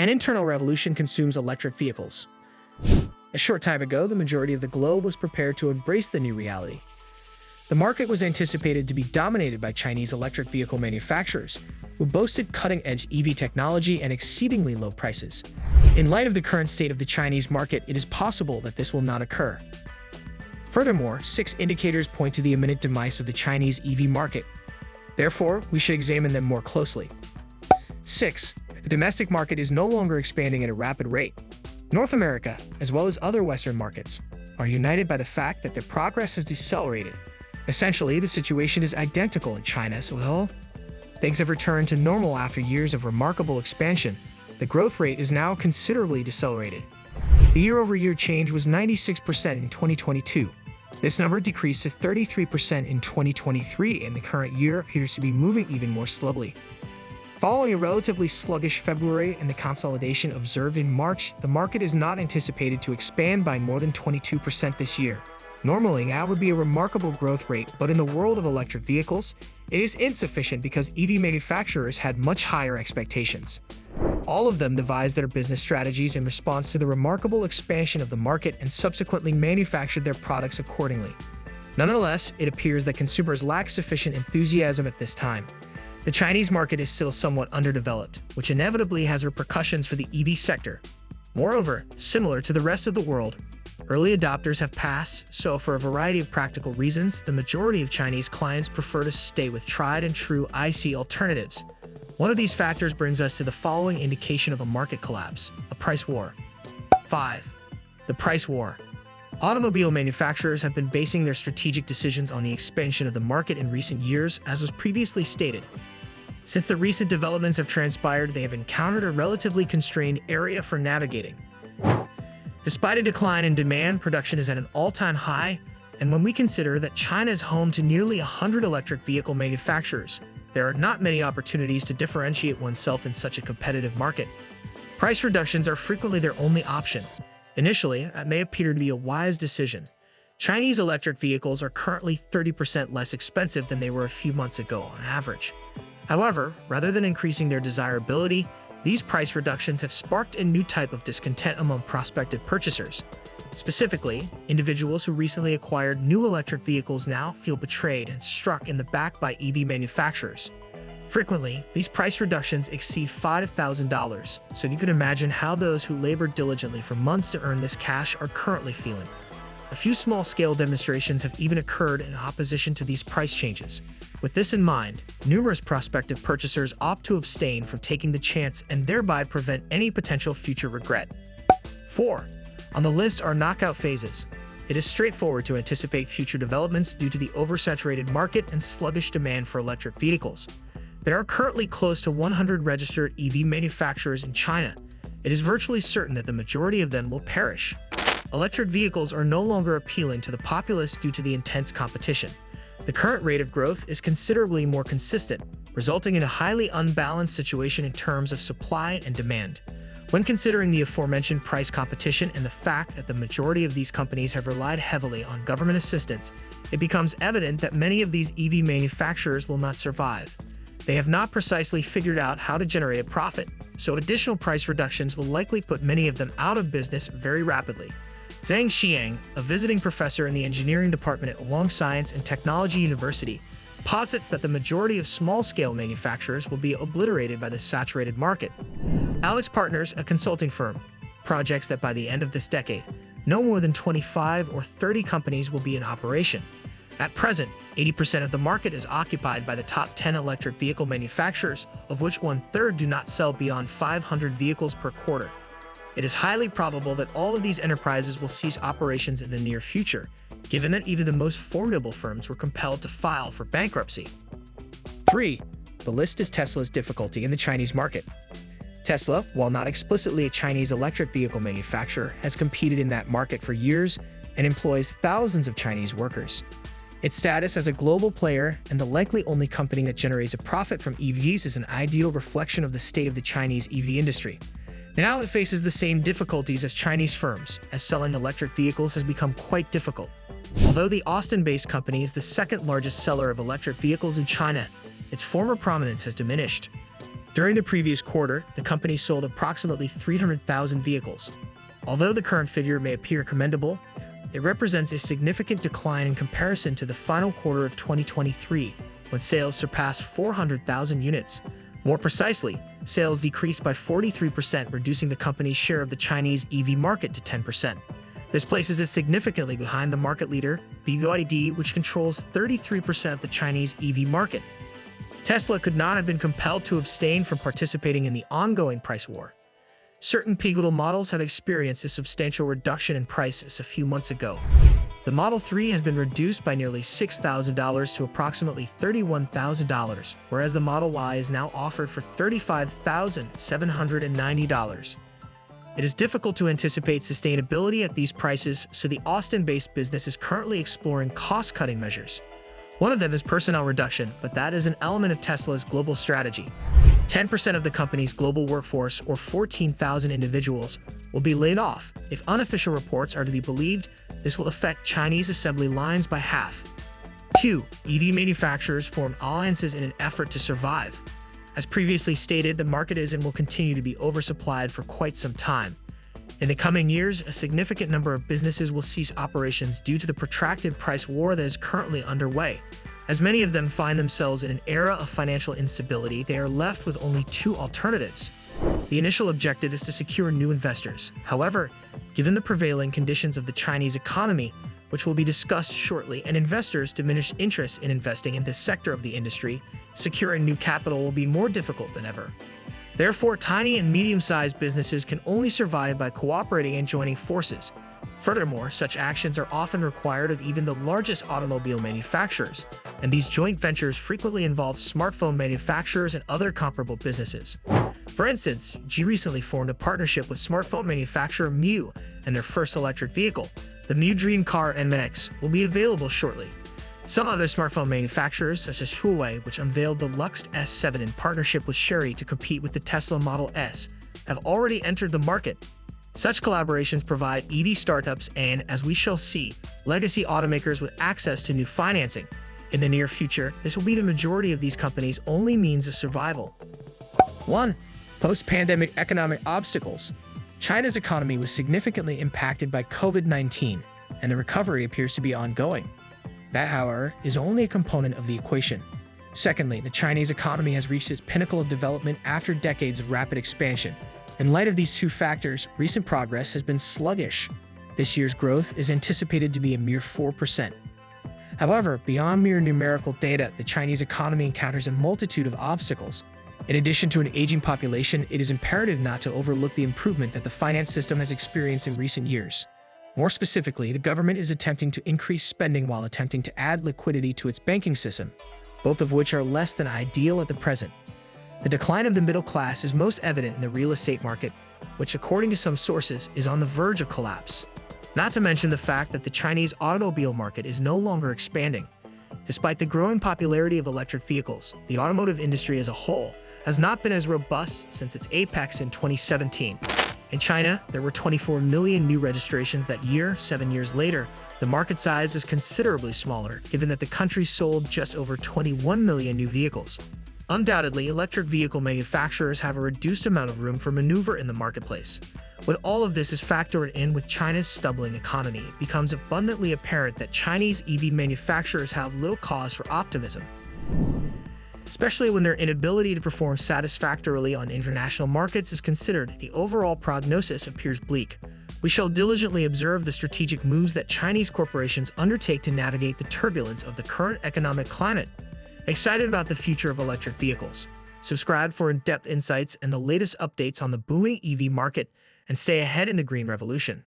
An internal revolution consumes electric vehicles. A short time ago, the majority of the globe was prepared to embrace the new reality. The market was anticipated to be dominated by Chinese electric vehicle manufacturers, who boasted cutting-edge EV technology and exceedingly low prices. In light of the current state of the Chinese market, it is possible that this will not occur. Furthermore, 6 indicators point to the imminent demise of the Chinese EV market. Therefore, we should examine them more closely. 6. The domestic market is no longer expanding at a rapid rate. North America, as well as other Western markets, are united by the fact that their progress has decelerated. Essentially, the situation is identical in China, so although things have returned to normal after years of remarkable expansion, the growth rate is now considerably decelerated. The year-over-year change was 96% in 2022. This number decreased to 33% in 2023, and the current year appears to be moving even more slowly. Following a relatively sluggish February and the consolidation observed in March, the market is not anticipated to expand by more than 22% this year. Normally, that would be a remarkable growth rate, but in the world of electric vehicles, it is insufficient because EV manufacturers had much higher expectations. All of them devised their business strategies in response to the remarkable expansion of the market and subsequently manufactured their products accordingly. Nonetheless, it appears that consumers lack sufficient enthusiasm at this time. The Chinese market is still somewhat underdeveloped, which inevitably has repercussions for the EV sector. Moreover, similar to the rest of the world, early adopters have passed, so for a variety of practical reasons, the majority of Chinese clients prefer to stay with tried and true IC alternatives. One of these factors brings us to the following indication of a market collapse: a price war. 5. The price war. Automobile manufacturers have been basing their strategic decisions on the expansion of the market in recent years, as was previously stated. Since the recent developments have transpired, they have encountered a relatively constrained area for navigating. Despite a decline in demand, production is at an all-time high, and when we consider that China is home to nearly 100 electric vehicle manufacturers, there are not many opportunities to differentiate oneself in such a competitive market. Price reductions are frequently their only option. Initially, that may appear to be a wise decision. Chinese electric vehicles are currently 30% less expensive than they were a few months ago on average. However, rather than increasing their desirability, these price reductions have sparked a new type of discontent among prospective purchasers. Specifically, individuals who recently acquired new electric vehicles now feel betrayed and struck in the back by EV manufacturers. Frequently, these price reductions exceed $5,000, so you can imagine how those who labored diligently for months to earn this cash are currently feeling. A few small-scale demonstrations have even occurred in opposition to these price changes. With this in mind, numerous prospective purchasers opt to abstain from taking the chance and thereby prevent any potential future regret. 4. On the list are knockout phases. It is straightforward to anticipate future developments due to the oversaturated market and sluggish demand for electric vehicles. There are currently close to 100 registered EV manufacturers in China. It is virtually certain that the majority of them will perish. Electric vehicles are no longer appealing to the populace due to the intense competition. The current rate of growth is considerably more consistent, resulting in a highly unbalanced situation in terms of supply and demand. When considering the aforementioned price competition and the fact that the majority of these companies have relied heavily on government assistance, it becomes evident that many of these EV manufacturers will not survive. They have not precisely figured out how to generate a profit, so additional price reductions will likely put many of them out of business very rapidly. Zhang Xiang, a visiting professor in the engineering department at Wong Science and Technology University, posits that the majority of small-scale manufacturers will be obliterated by the saturated market. Alex Partners, a consulting firm, projects that by the end of this decade, no more than 25 or 30 companies will be in operation. At present, 80% of the market is occupied by the top 10 electric vehicle manufacturers, of which 1/3 do not sell beyond 500 vehicles per quarter. It is highly probable that all of these enterprises will cease operations in the near future, given that even the most formidable firms were compelled to file for bankruptcy. 3. The list is Tesla's difficulty in the Chinese market. Tesla, while not explicitly a Chinese electric vehicle manufacturer, has competed in that market for years and employs thousands of Chinese workers. Its status as a global player and the likely only company that generates a profit from EVs is an ideal reflection of the state of the Chinese EV industry. Now it faces the same difficulties as Chinese firms, as selling electric vehicles has become quite difficult. Although the Austin-based company is the second largest seller of electric vehicles in China, its former prominence has diminished. During the previous quarter, the company sold approximately 300,000 vehicles. Although the current figure may appear commendable, it represents a significant decline in comparison to the final quarter of 2023, when sales surpassed 400,000 units. More precisely, sales decreased by 43%, reducing the company's share of the Chinese EV market to 10%. This places it significantly behind the market leader, BYD, which controls 33% of the Chinese EV market. Tesla could not have been compelled to abstain from participating in the ongoing price war. Certain pivotal models have experienced a substantial reduction in prices a few months ago. The Model 3 has been reduced by nearly $6,000 to approximately $31,000, whereas the Model Y is now offered for $35,790. It is difficult to anticipate sustainability at these prices, so the Austin-based business is currently exploring cost-cutting measures. One of them is personnel reduction, but that is an element of Tesla's global strategy. 10% of the company's global workforce, or 14,000 individuals, will be laid off. If unofficial reports are to be believed, this will affect Chinese assembly lines by half. 2. EV manufacturers form alliances in an effort to survive. As previously stated, the market is and will continue to be oversupplied for quite some time. In the coming years, a significant number of businesses will cease operations due to the protracted price war that is currently underway. As many of them find themselves in an era of financial instability, they are left with only two alternatives. The initial objective is to secure new investors. However, given the prevailing conditions of the Chinese economy, which will be discussed shortly, and investors' diminished interest in investing in this sector of the industry, securing new capital will be more difficult than ever. Therefore, tiny and medium-sized businesses can only survive by cooperating and joining forces. Furthermore, such actions are often required of even the largest automobile manufacturers, and these joint ventures frequently involve smartphone manufacturers and other comparable businesses. For instance, G recently formed a partnership with smartphone manufacturer MIU, and their first electric vehicle, the MIU Dream Car MX, will be available shortly. Some other smartphone manufacturers, such as Huawei, which unveiled the Lux S7 in partnership with Chery to compete with the Tesla Model S, have already entered the market. Such collaborations provide EV startups and, as we shall see, legacy automakers with access to new financing. In the near future, this will be the majority of these companies' only means of survival. 1. Post-pandemic economic obstacles. China's economy was significantly impacted by COVID-19, and the recovery appears to be ongoing. That, however, is only a component of the equation. Secondly, the Chinese economy has reached its pinnacle of development after decades of rapid expansion. In light of these two factors, recent progress has been sluggish. This year's growth is anticipated to be a mere 4%. However, beyond mere numerical data, the Chinese economy encounters a multitude of obstacles. In addition to an aging population, it is imperative not to overlook the improvement that the finance system has experienced in recent years. More specifically, the government is attempting to increase spending while attempting to add liquidity to its banking system, both of which are less than ideal at the present. The decline of the middle class is most evident in the real estate market, which, according to some sources, is on the verge of collapse. Not to mention the fact that the Chinese automobile market is no longer expanding. Despite the growing popularity of electric vehicles, the automotive industry as a whole has not been as robust since its apex in 2017. In China, there were 24 million new registrations that year. 7 years later, the market size is considerably smaller, given that the country sold just over 21 million new vehicles. Undoubtedly, electric vehicle manufacturers have a reduced amount of room for maneuver in the marketplace. When all of this is factored in with China's stumbling economy, it becomes abundantly apparent that Chinese EV manufacturers have little cause for optimism, especially when their inability to perform satisfactorily on international markets is considered. The overall prognosis appears bleak. We shall diligently observe the strategic moves that Chinese corporations undertake to navigate the turbulence of the current economic climate. Excited about the future of electric vehicles? Subscribe for in-depth insights and the latest updates on the booming EV market, and stay ahead in the green revolution.